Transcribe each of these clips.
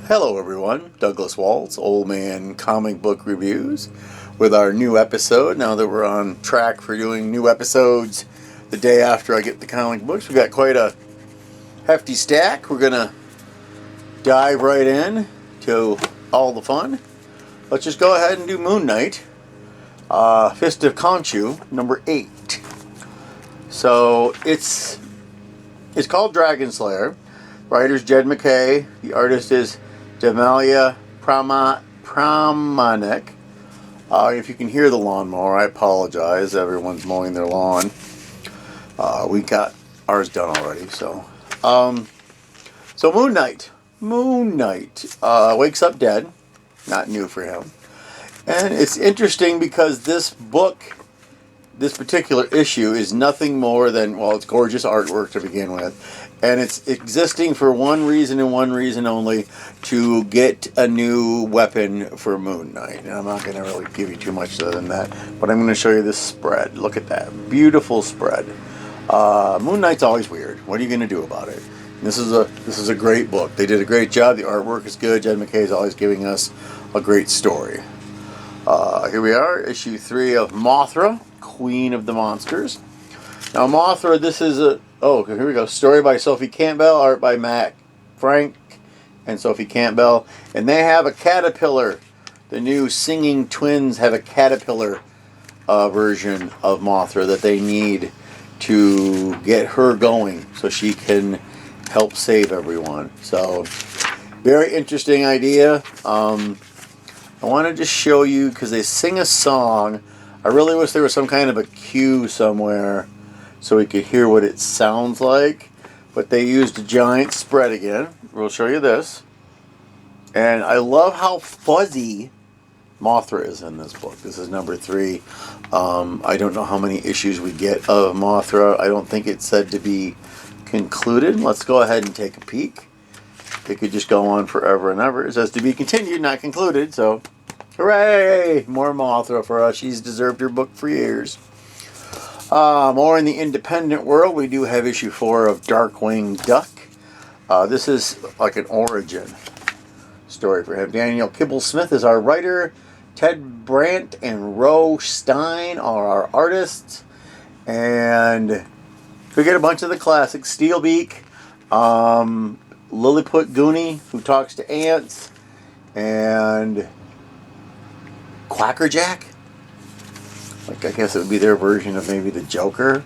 Hello everyone, Douglas Waltz, Old Man Comic Book Reviews, with our new episode. Now that we're on track for doing new episodes the day after I get the comic books, we got quite a hefty stack. We're going to dive right in to all the fun. Let's just go ahead and do Moon Knight, Fist of Khonshu, number 8. So it's called Dragon Slayer. Writer's Jed MacKay. The artist is Demalia Pramanik. If you can hear the lawnmower, I apologize. Everyone's mowing their lawn. We got ours done already. So Moon Knight. Moon Knight wakes up dead. Not new for him. And it's interesting because this book, this particular issue, is nothing more than, well, it's gorgeous artwork to begin with. And it's existing for one reason and one reason only, to get a new weapon for Moon Knight. And I'm not going to really give you too much other than that, but I'm going to show you this spread. Look at that. Beautiful spread. Moon Knight's always weird. What are you going to do about it? This is a great book. They did a great job. The artwork is good. Jed MacKay is always giving us a great story. Here we are, issue 3 of Mothra, Queen of the Monsters. Now Mothra, this is here we go. Story by Sophie Campbell, art by Matt Frank and Sophie Campbell. And they have a caterpillar. The new Singing Twins have a caterpillar version of Mothra that they need to get her going so she can help save everyone. So, very interesting idea. I want to just show you, because they sing a song. I really wish there was some kind of a cue somewhere so we could hear what it sounds like. But they used a giant spread again. We'll show you this. And I love how fuzzy Mothra is in this book. This is number 3. I don't know how many issues we get of Mothra. I don't think it's said to be concluded. Let's go ahead and take a peek. It could just go on forever and ever. It says to be continued, not concluded. So, hooray! More Mothra for us. She's deserved her book for years. More in the independent world, we do have issue 4 of Darkwing Duck. This is like an origin story for him. Daniel Kibblesmith is our writer. Ted Brandt and Ro Stein are our artists. And we get a bunch of the classics. Steelbeak, Lilliput Goonie, who talks to ants, and Quackerjack. Like, I guess it would be their version of maybe the Joker.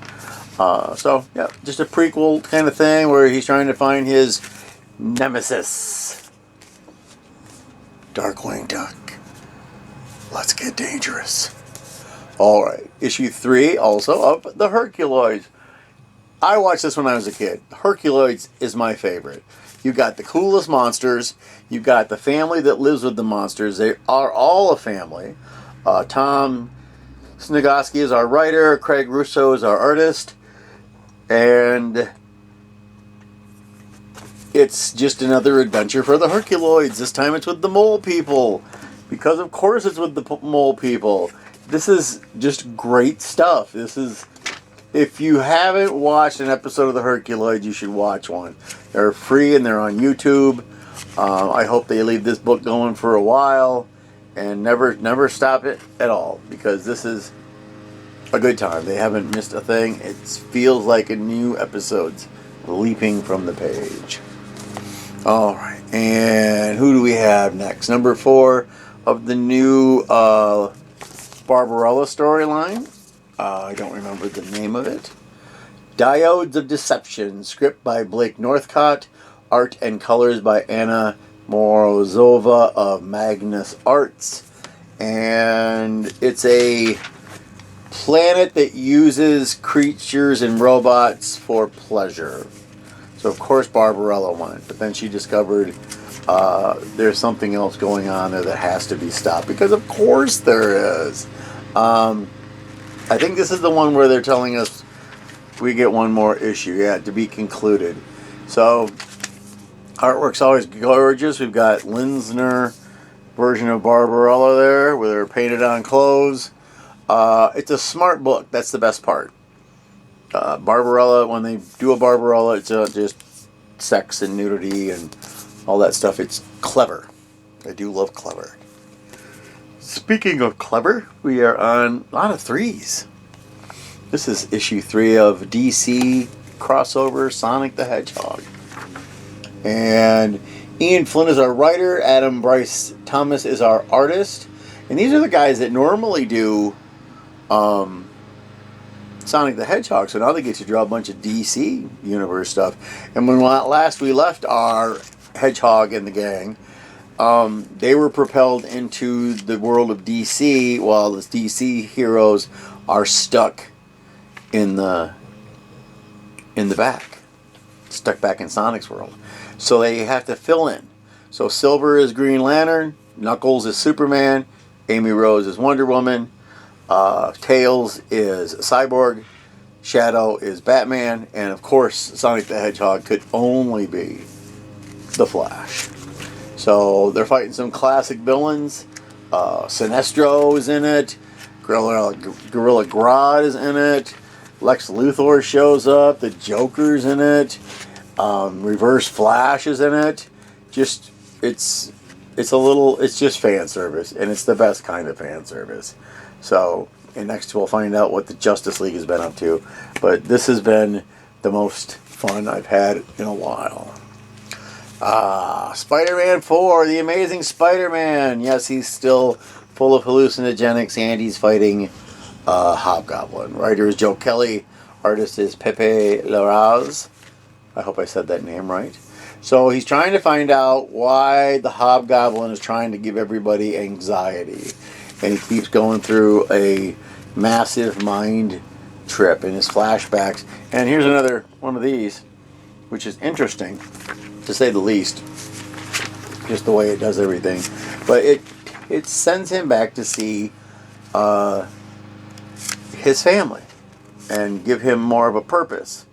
So, yeah, just a prequel kind of thing where he's trying to find his nemesis. Darkwing Duck. Let's get dangerous. Alright, issue 3 also of the Herculoids. I watched this when I was a kid. Herculoids is my favorite. You got the coolest monsters. You got the family that lives with the monsters. They are all a family. Tom Snigoski is our writer. Craig Russo is our artist. And it's just another adventure for the Herculoids. This time it's with the mole people. Because of course it's with the mole people. This is just great stuff. This is... If you haven't watched an episode of the Herculoids, you should watch one. They're free and they're on YouTube. I hope they leave this book going for a while and never stop it at all, because this is a good time. They haven't missed a thing. It feels like a new episode's leaping from the page. All right, and who do we have next? Number 4 of the new Barbarella storyline. I don't remember the name of it. Diodes of Deception. Script by Blake Northcott. Art and colors by Anna Morozova of Magnus Arts. And it's a planet that uses creatures and robots for pleasure. So of course Barbarella went. But then she discovered there's something else going on there that has to be stopped. Because of course there is. I think this is the one where they're telling us we get one more issue, to be concluded. So, artwork's always gorgeous. We've got Linsner version of Barbarella there with her painted on clothes. It's a smart book. That's the best part. Barbarella, when they do a Barbarella, it's just sex and nudity and all that stuff. It's clever. I do love clever. Speaking of clever, we are on a lot of threes. This is issue 3 of DC crossover Sonic the Hedgehog. And Ian Flynn is our writer, Adam Bryce Thomas is our artist. And these are the guys that normally do Sonic the Hedgehog, so now they get to draw a bunch of DC Universe stuff. And when last we left our Hedgehog and the gang, they were propelled into the world of DC, while the DC heroes are stuck in the back, stuck back in Sonic's world. So they have to fill in. So Silver is Green Lantern, Knuckles is Superman, Amy Rose is Wonder Woman, Tails is Cyborg, Shadow is Batman, and of course Sonic the Hedgehog could only be the Flash. So they're fighting some classic villains. Sinestro is in it, Gorilla Grodd is in it, Lex Luthor shows up, the Joker's in it, Reverse Flash is in it. Just it's just fan service, and it's the best kind of fan service. So, and next we'll find out what the Justice League has been up to. But this has been the most fun I've had in a while. Spider-Man 4, The Amazing Spider-Man. Yes, he's still full of hallucinogenics, and he's fighting Hobgoblin. Writer is Joe Kelly. Artist is Pepe Larraz. I hope I said that name right. So he's trying to find out why the Hobgoblin is trying to give everybody anxiety. And he keeps going through a massive mind trip in his flashbacks. And here's another one of these, which is interesting, to say the least. Just the way it does everything. But it sends him back to see his family and give him more of a purpose.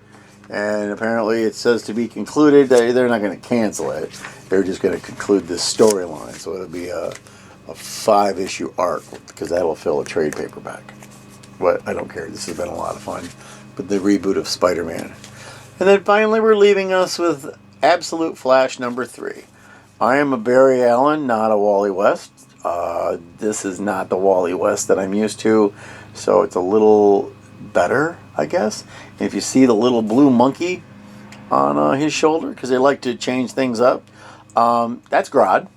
And apparently it says to be concluded. They're not going to cancel it. They're just going to conclude this storyline. So it'll be a 5-issue arc, because that will fill a trade paperback. But I don't care. This has been a lot of fun. But the reboot of Spider-Man. And then finally we're leaving us with Absolute Flash number 3. I am a Barry Allen, not a Wally West. This is not the Wally West that I'm used to. So it's a little better, I guess. And if you see the little blue monkey on his shoulder, because they like to change things up, that's Grodd.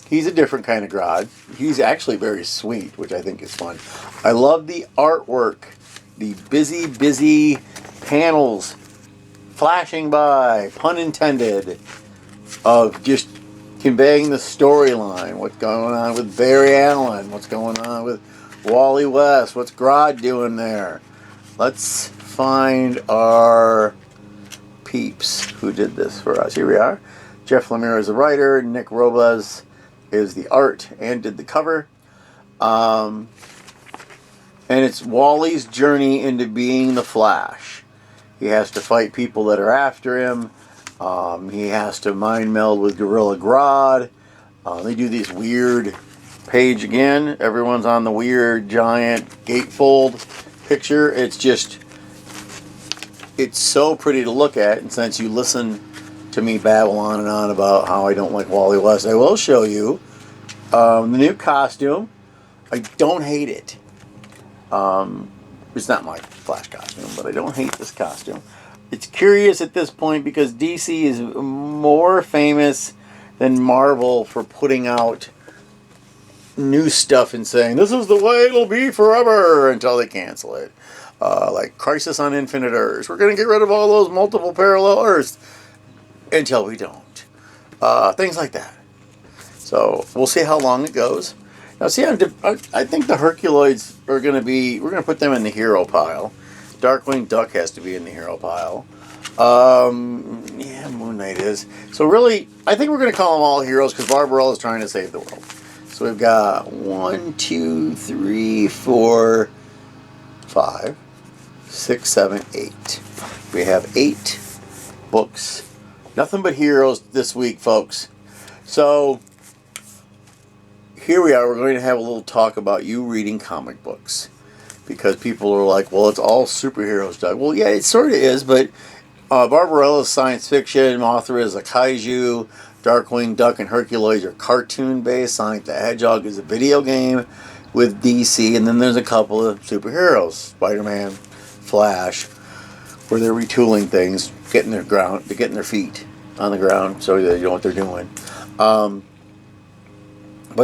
He's a different kind of Grodd. He's actually very sweet, which I think is fun. I love the artwork. The busy panels flashing by, pun intended, of just conveying the storyline. What's going on with Barry Allen? What's going on with Wally West? What's Grodd doing there? Let's find our peeps who did this for us. Here we are. Jeff Lemire is the writer. Nick Robles is the art and did the cover. And it's Wally's journey into being the Flash. He has to fight people that are after him. He has to mind meld with Gorilla Grodd. They do this weird page again. Everyone's on the weird giant gatefold picture. It's so pretty to look at. And since you listen to me babble on and on about how I don't like Wally West, I will show you the new costume. I don't hate it. It's not my Flash costume, but I don't hate this costume. It's curious at this point because DC is more famous than Marvel for putting out new stuff and saying, this is the way it'll be forever, until they cancel it. Like Crisis on Infinite Earths. We're going to get rid of all those multiple parallel Earths until we don't. Things like that. So we'll see how long it goes. Now, see, I think the Herculoids are going to be, we're going to put them in the hero pile. Darkwing Duck has to be in the hero pile. Yeah, Moon Knight is. So really, I think we're going to call them all heroes because Barbarella is trying to save the world. So we've got 1, 2, 3, 4, 5, 6, 7, 8. We have 8 books. Nothing but heroes this week, folks. So here we are. We're going to have a little talk about you reading comic books. Because people are like, well, it's all superheroes, Doug. Well, yeah, it sort of is, but Barbarella's science fiction. Mothra is a kaiju. Darkwing Duck and Herculoids are cartoon based. Sonic the Hedgehog is a video game with DC. And then there's a couple of superheroes. Spider-Man, Flash, where they're retooling things, getting their feet on the ground so they know what they're doing. But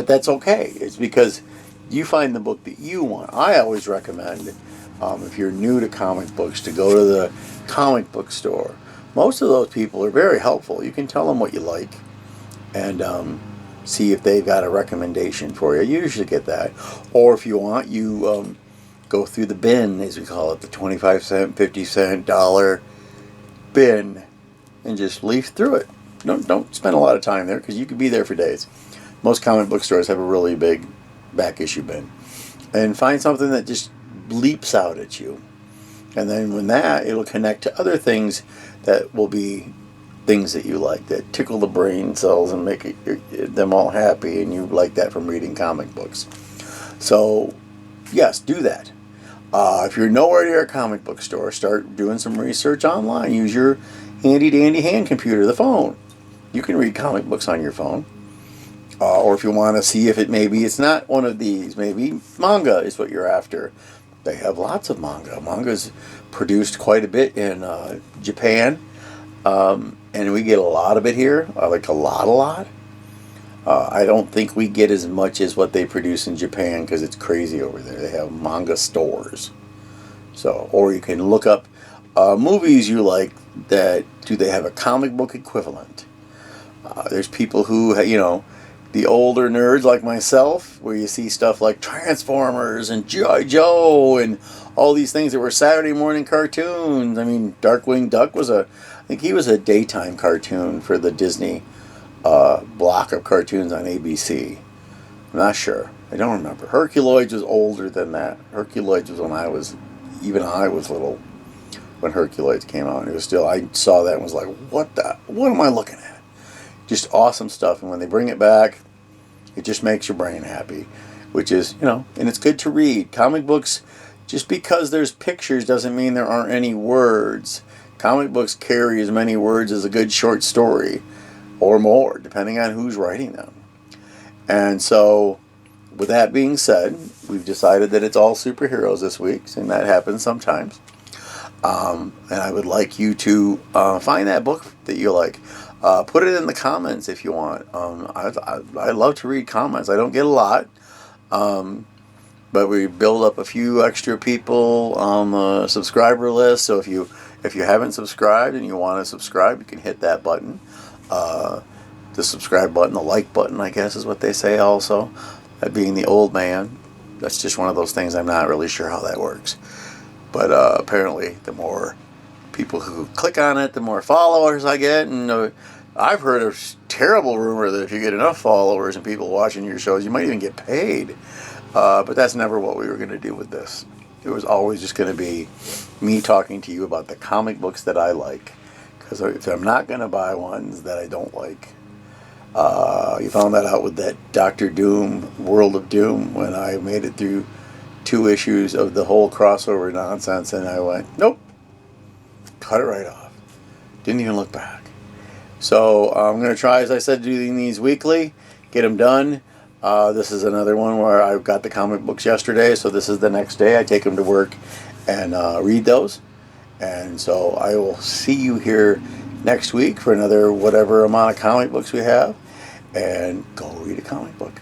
that's okay. It's because you find the book that you want. I always recommend, if you're new to comic books, to go to the comic book store. Most of those people are very helpful. You can tell them what you like and see if they've got a recommendation for you. You usually get that. Or if you want, you go through the bin, as we call it, the 25-cent, 50-cent, $1 bin, and just leaf through it. Don't spend a lot of time there because you could be there for days. Most comic book stores have a really big back issue bin. And find something that just leaps out at you. And then when that, it'll connect to other things that will be things that you like, that tickle the brain cells and make them all happy, and you like that from reading comic books. So, yes, do that. If you're nowhere near a comic book store, start doing some research online. Use your handy-dandy hand computer, the phone. You can read comic books on your phone. Or if you want to see if it's not one of these, maybe manga is what you're after. They have lots of manga. Manga's produced quite a bit in Japan, and we get a lot of it here. Like a lot. I don't think we get as much as what they produce in Japan because it's crazy over there. They have manga stores. So, or you can look up movies you like that do they have a comic book equivalent. There's people who, the older nerds like myself, where you see stuff like Transformers and G.I. Joe and all these things that were Saturday morning cartoons. I mean, Darkwing Duck I think he was a daytime cartoon for the Disney block of cartoons on ABC. I'm not sure. I don't remember. Herculoids was older than that. Herculoids was when I was little, when Herculoids came out. It was still, I saw that and was like, what am I looking at? Just awesome stuff. And when they bring it back, it just makes your brain happy, which is, and it's good to read. Comic books, just because there's pictures doesn't mean there aren't any words. Comic books carry as many words as a good short story or more, depending on who's writing them. And so, with that being said, we've decided that it's all superheroes this week, and that happens sometimes. And I would like you to find that book that you like. Put it in the comments if you want. I love to read comments. I don't get a lot, but we build up a few extra people on the subscriber list. So if you haven't subscribed and you want to subscribe, you can hit that button. The subscribe button, the like button, I guess is what they say also. That being the old man. That's just one of those things I'm not really sure how that works. But apparently the more people who click on it, the more followers I get. And I've heard a terrible rumor that if you get enough followers and people watching your shows, you might even get paid. But that's never what we were going to do with this. It was always just going to be me talking to you about the comic books that I like. Because if I'm not going to buy ones that I don't like, you found that out with that Dr. Doom, World of Doom, when I made it through 2 issues of the whole crossover nonsense, and I went, nope, cut it right off. Didn't even look back. So I'm going to try, as I said, doing these weekly, get them done. This is another one where I got the comic books yesterday, so this is the next day. I take them to work and read those. And so I will see you here next week for another whatever amount of comic books we have. And go read a comic book.